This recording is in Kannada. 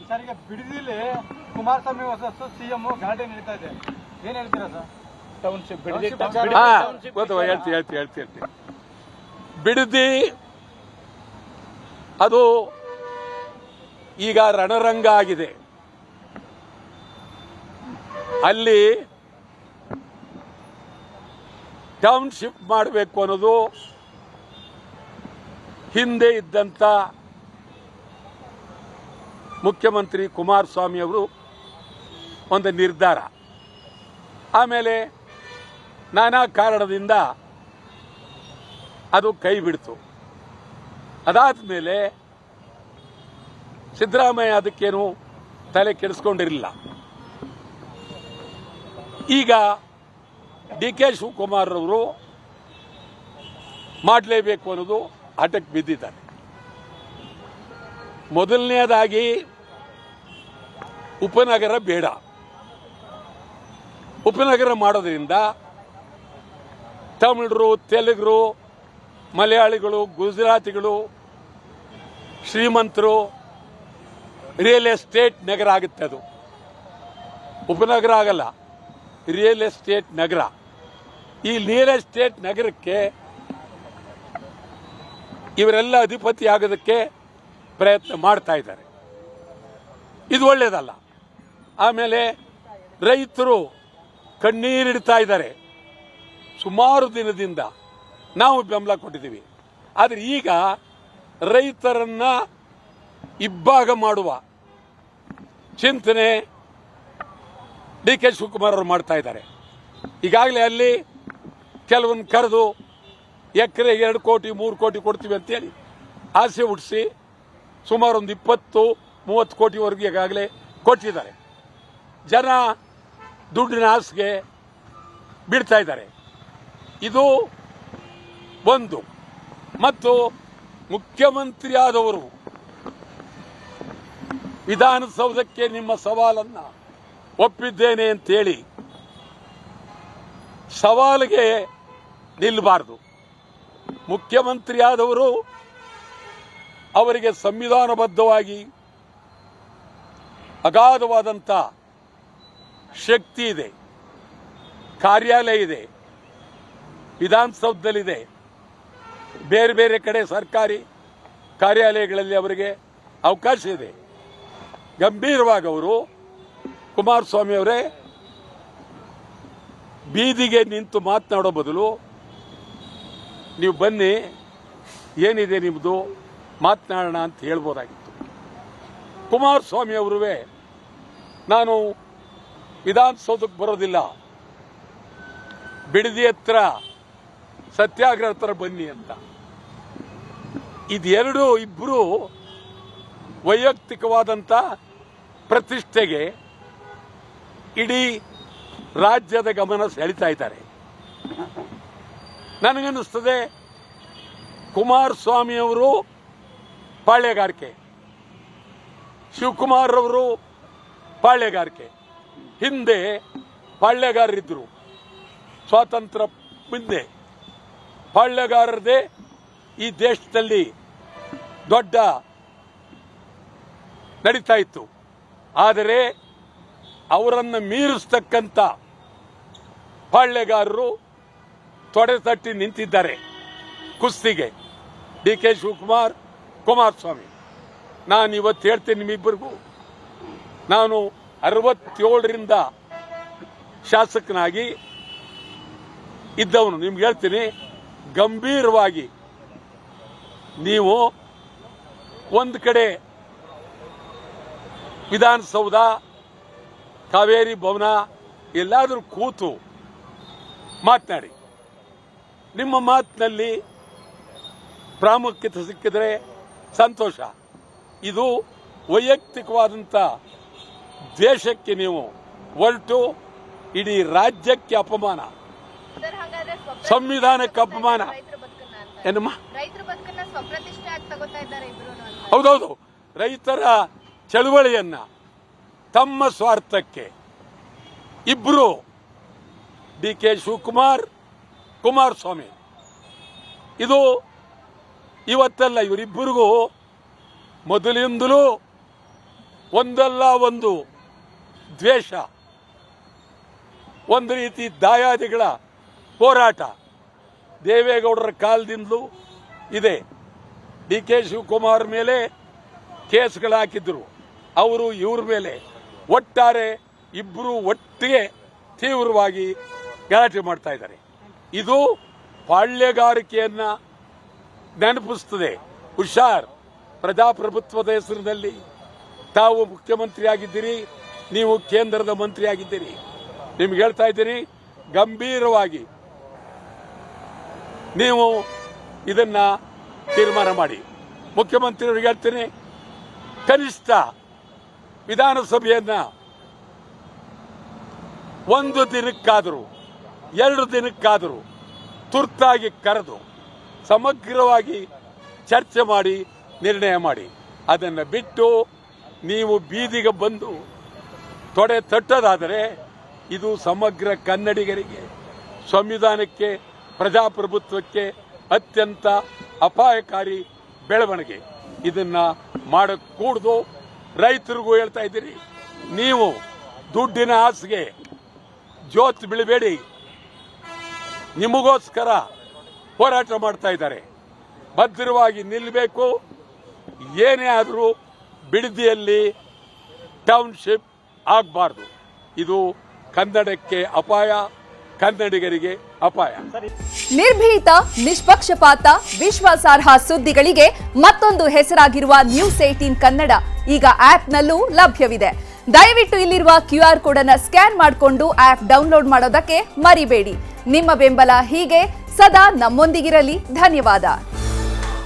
ಸರ್, ಈಗ ಬಿಡದಿಲಿ ಕುಮಾರಸ್ವಾಮಿ ವರ್ಸಸ್ ಸಿಎಂ ಗಲಾಟೆ ನಡೀತಾ ಇದೆ, ಏನ್ ಹೇಳ್ತೀರಾ ಸರ್? ಟೌನ್ಶಿಪ್ ಹೇಳ್ತೀನಿ. ಬಿಡದಿ ಅದು ಈಗ ರಣರಂಗ ಆಗಿದೆ. ಅಲ್ಲಿ ಟೌನ್ಶಿಪ್ ಮಾಡಬೇಕು ಅನ್ನೋದು ಹಿಂದೆ ಇದ್ದಂತ ಮುಖ್ಯಮಂತ್ರಿ ಕುಮಾರಸ್ವಾಮಿ ಅವರು ಒಂದು ನಿರ್ಧಾರ. ಆಮೇಲೆ ನಾನಾ ಕಾರಣದಿಂದ ಅದು ಕೈ ಬಿಡ್ತು. ಅದಾದ ಮೇಲೆ ಸಿದ್ದರಾಮಯ್ಯ ಅದಕ್ಕೇನು ತಲೆ ಕೆಡಿಸ್ಕೊಂಡಿರಲಿಲ್ಲ. ಈಗ ಡಿ.ಕೆ. ಶಿವಕುಮಾರ್ ಅವರು ಮಾಡಲೇಬೇಕು ಅನ್ನೋದು ಹಠಕ್ಕೆ ಬಿದ್ದಿದ್ದಾರೆ. ಮೊದಲನೆಯದಾಗಿ ಉಪನಗರ ಬೇಡ. ಉಪನಗರ ಮಾಡೋದ್ರಿಂದ ತಮಿಳರು, ತೆಲುಗರು, ಮಲಯಾಳಿಗಳು, ಗುಜರಾತಿಗಳು, ಶ್ರೀಮಂತರು, ರಿಯಲ್ ಎಸ್ಟೇಟ್ ನಗರ ಆಗುತ್ತೆ. ಅದು ಉಪನಗರ ಆಗಲ್ಲ, ರಿಯಲ್ ಎಸ್ಟೇಟ್ ನಗರ. ಈ ರಿಯಲ್ ಎಸ್ಟೇಟ್ ನಗರಕ್ಕೆ ಇವರೆಲ್ಲ ಅಧಿಪತಿ ಆಗೋದಕ್ಕೆ ಪ್ರಯತ್ನ ಮಾಡ್ತಾ ಇದ್ದಾರೆ. ಇದು ಒಳ್ಳೆಯದಲ್ಲ. ಆಮೇಲೆ ರೈತರು ಕಣ್ಣೀರಿಡ್ತಾ ಇದ್ದಾರೆ. ಸುಮಾರು ದಿನದಿಂದ ನಾವು ಬೆಂಬಲ ಕೊಟ್ಟಿದ್ದೀವಿ. ಆದರೆ ಈಗ ರೈತರನ್ನ ಇಬ್ಬಾಗ ಮಾಡುವ ಚಿಂತನೆ ಡಿ.ಕೆ. ಶಿವಕುಮಾರ್ ಅವರು ಮಾಡ್ತಾ ಇದ್ದಾರೆ. ಈಗಾಗಲೇ ಅಲ್ಲಿ ಕೆಲವೊಂದು ಕರೆದು ಎಕರೆ 2 ಕೋಟಿ 3 ಕೋಟಿ ಕೊಡ್ತೀವಿ ಅಂತೇಳಿ ಆಸೆ ಹುಟ್ಟಿಸಿ ಸುಮಾರು ಒಂದು 20-30 ಕೋಟಿವರೆಗೂ ಈಗಾಗಲೇ ಕೊಟ್ಟಿದ್ದಾರೆ. ಜನ ದುಡ್ಡಿನ ಆಸೆಗೆ ಬಿಡ್ತಾ ಇದ್ದಾರೆ. ಇದು ಒಂದು. ಮತ್ತು ಮುಖ್ಯಮಂತ್ರಿ ಆದವರು ವಿಧಾನಸೌಧಕ್ಕೆ ನಿಮ್ಮ ಸವಾಲನ್ನ ಒಪ್ಪಿದ್ದೇನೆ ಅಂತೇಳಿ ಸವಾಲಿಗೆ ನಿಲ್ಲಬಾರದು. ಮುಖ್ಯಮಂತ್ರಿ ಆದವರು ಅವರಿಗೆ ಸಂವಿಧಾನಬದ್ಧವಾಗಿ ಅಗಾಧವಾದಂಥ ಶಕ್ತಿ ಇದೆ, ಕಾರ್ಯಾಲಯ ಇದೆ, ವಿಧಾನಸೌಧದಲ್ಲಿದೆ, ಬೇರೆ ಬೇರೆ ಕಡೆ ಸರ್ಕಾರಿ ಕಾರ್ಯಾಲಯಗಳಲ್ಲಿ ಅವರಿಗೆ ಅವಕಾಶ ಇದೆ. ಗಂಭೀರವಾಗಿ ಅವರು ಕುಮಾರಸ್ವಾಮಿ ಅವರೇ ಬೀದಿಗೆ ನಿಂತು ಮಾತನಾಡೋ ಬದಲು ನೀವು ಬನ್ನಿ, ಏನಿದೆ ನಿಮ್ಮದು ಮಾತನಾಡೋಣ ಅಂತ ಹೇಳ್ಬೋದಾಗಿತ್ತು. ಕುಮಾರಸ್ವಾಮಿ ಅವರೂ ನಾನು ವಿಧಾನಸೌಧಕ್ಕೆ ಬರೋದಿಲ್ಲ, ಬಿಡದಿ ಹತ್ರ ಸತ್ಯಾಗ್ರಹ ಹತ್ರ ಬನ್ನಿ ಅಂತ. ಇದೆರಡು ಇಬ್ಬರು ವೈಯಕ್ತಿಕವಾದಂಥ ಪ್ರತಿಷ್ಠೆಗೆ ಇಡೀ ರಾಜ್ಯದ ಗಮನ ಸೆಳೀತಾ ಇದ್ದಾರೆ. ನನಗನ್ನಿಸ್ತದೆ ಕುಮಾರಸ್ವಾಮಿ ಅವರು ಪಾಳ್ಯಗಾರಿಕೆ, ಶಿವಕುಮಾರ್ ಅವರು ಪಾಳ್ಯಗಾರಿಕೆ. ಹಿಂದೆ ಪಾಳ್ಯಗಾರರಿದ್ದರು. ಸ್ವಾತಂತ್ರ್ಯ ಮುಂದೆ ಪಾಳ್ಯಗಾರರದೇ ಈ ದೇಶದಲ್ಲಿ ದೊಡ್ಡ ನಡೀತಾ ಇತ್ತು. ಆದರೆ ಅವರನ್ನು ಮೀರಿಸ್ತಕ್ಕಂಥ ಪಾಳ್ಯಗಾರರು ತೊಡೆ ತಟ್ಟಿ ನಿಂತಿದ್ದಾರೆ ಕುಸ್ತಿಗೆ. ಡಿ.ಕೆ. ಶಿವಕುಮಾರ್, ಕುಮಾರಸ್ವಾಮಿ. ನಾನು ಇವತ್ತು ಹೇಳ್ತೀನಿ ನಿಮ್ಮಿಬ್ಬರಿಗೂ, ನಾನು 67ರಿಂದ ಶಾಸಕನಾಗಿ ಇದ್ದವನು. ನಿಮ್ಗೆ ಹೇಳ್ತೀನಿ, ಗಂಭೀರವಾಗಿ ನೀವು ಒಂದು ಕಡೆ ವಿಧಾನಸೌಧ, ಕಾವೇರಿ ಭವನ ಎಲ್ಲಾದರೂ ಕೂತು ಮಾತನಾಡಿ. ನಿಮ್ಮ ಮಾತಿನಲ್ಲಿ ಪ್ರಾಮುಖ್ಯತೆ ಸಿಕ್ಕಿದ್ರೆ ಸಂತೋಷ. ಇದು ವೈಯಕ್ತಿಕವಾದಂಥ ದೇಶಕ್ಕೆ ನೀವು ಹೊರಟು ಇಡೀ ರಾಜ್ಯಕ್ಕೆ ಅಪಮಾನ, ಸಂವಿಧಾನಕ್ಕೆ ಅಪಮಾನ. ಏನಮ್ಮ? ಹೌದೌದು. ರೈತರ ಚಳುವಳಿಯನ್ನ ತಮ್ಮ ಸ್ವಾರ್ಥಕ್ಕೆ ಇಬ್ರು, ಡಿ.ಕೆ. ಶಿವಕುಮಾರ್, ಕುಮಾರಸ್ವಾಮಿ, ಇದು ಇವತ್ತಲ್ಲ, ಇವರಿಬ್ಬರಿಗೂ ಮೊದಲಿಂದಲೂ ಒಂದಲ್ಲ ಒಂದು ದ್ವೇಷ, ಒಂದು ರೀತಿ ದಾಯಾದಿಗಳ ಹೋರಾಟ ದೇವೇಗೌಡರ ಕಾಲದಿಂದಲೂ ಇದೆ. ಡಿ ಕೆ ಶಿವಕುಮಾರ್ ಮೇಲೆ ಕೇಸ್ಗಳು ಹಾಕಿದ್ರು, ಅವರು ಇವ್ರ ಮೇಲೆ ಒಟ್ಟಾರೆ ಇಬ್ಬರು ಒಟ್ಟಿಗೆ ತೀವ್ರವಾಗಿ ಗಲಾಟೆ ಮಾಡ್ತಾ ಇದ್ದಾರೆ. ಇದು ಪಾಳ್ಯಗಾರಿಕೆಯನ್ನ ನೆನಪಿಸ್ತದೆ. ಹುಷಾರ್, ಪ್ರಜಾಪ್ರಭುತ್ವದ ಹೆಸರಿನಲ್ಲಿ ತಾವು ಮುಖ್ಯಮಂತ್ರಿ ಆಗಿದ್ದೀರಿ, ನೀವು ಕೇಂದ್ರದ ಮಂತ್ರಿ ಆಗಿದ್ದೀರಿ. ನಿಮ್ಗೆ ಹೇಳ್ತಾ ಇದ್ದೀನಿ, ಗಂಭೀರವಾಗಿ ನೀವು ಇದನ್ನ ತೀರ್ಮಾನ ಮಾಡಿ. ಮುಖ್ಯಮಂತ್ರಿಯವರಿಗೆ ಹೇಳ್ತೀನಿ, ಕನಿಷ್ಠ ವಿಧಾನಸಭೆಯನ್ನ ಒಂದು ದಿನಕ್ಕಾದರೂ 2 ದಿನಕ್ಕಾದರೂ ತುರ್ತಾಗಿ ಕರೆದು ಸಮಗ್ರವಾಗಿ ಚರ್ಚೆ ಮಾಡಿ ನಿರ್ಣಯ ಮಾಡಿ. ಅದನ್ನು ಬಿಟ್ಟು ನೀವು ಬೀದಿಗೆ ಬಂದು ತೊಡೆ ತಟ್ಟೋದಾದರೆ ಇದು ಸಮಗ್ರ ಕನ್ನಡಿಗರಿಗೆ, ಸಂವಿಧಾನಕ್ಕೆ, ಪ್ರಜಾಪ್ರಭುತ್ವಕ್ಕೆ ಅತ್ಯಂತ ಅಪಾಯಕಾರಿ ಬೆಳವಣಿಗೆ. ಇದನ್ನ ಮಾಡಕೂಡದು. ರೈತರಿಗೂ ಹೇಳ್ತಾ ಇದ್ದೀರಿ, ನೀವು ದುಡ್ಡಿನ ಆಸೆಗೆ ಜೋತ್ ಬೀಳಬೇಡಿ. ನಿಮಗೋಸ್ಕರ ಹೋರಾಟ ಮಾಡ್ತಾ ಇದ್ದಾರೆ. ಭದ್ರವಾಗಿ ನಿಲ್ಲಬೇಕು. ಏನೇ ಆದರೂ ಬಿಡದಿಯಲ್ಲಿ ಟೌನ್ಶಿಪ್ ಆಗಬಾರ್ದು. ಇದು ಕನ್ನಡಕ್ಕೆ ಅಪಾಯ, ಕನ್ನಡಿಗರಿಗೆ ಅಪಾಯ. ನಿರ್ಭೀತ, ನಿಷ್ಪಕ್ಷಪಾತ, ವಿಶ್ವಾಸಾರ್ಹ ಸುದ್ದಿಗಳಿಗೆ ಮತ್ತೊಂದು ಹೆಸರಾಗಿರುವ ನ್ಯೂಸ್ 18 ಕನ್ನಡ ಈಗ ಆಪ್ನಲ್ಲೂ ಲಭ್ಯವಿದೆ. ದಯವಿಟ್ಟು ಇಲ್ಲಿರುವ QR ಕೋಡ್ ಅನ್ನು ಸ್ಕ್ಯಾನ್ ಮಾಡಿಕೊಂಡು ಆಪ್ ಡೌನ್ಲೋಡ್ ಮಾಡೋದಕ್ಕೆ ಮರಿಬೇಡಿ. ನಿಮ್ಮ ಬೆಂಬಲ ಹೀಗೆ ಸದಾ ನಮ್ಮೊಂದಿಗಿರಲಿ. ಧನ್ಯವಾದ.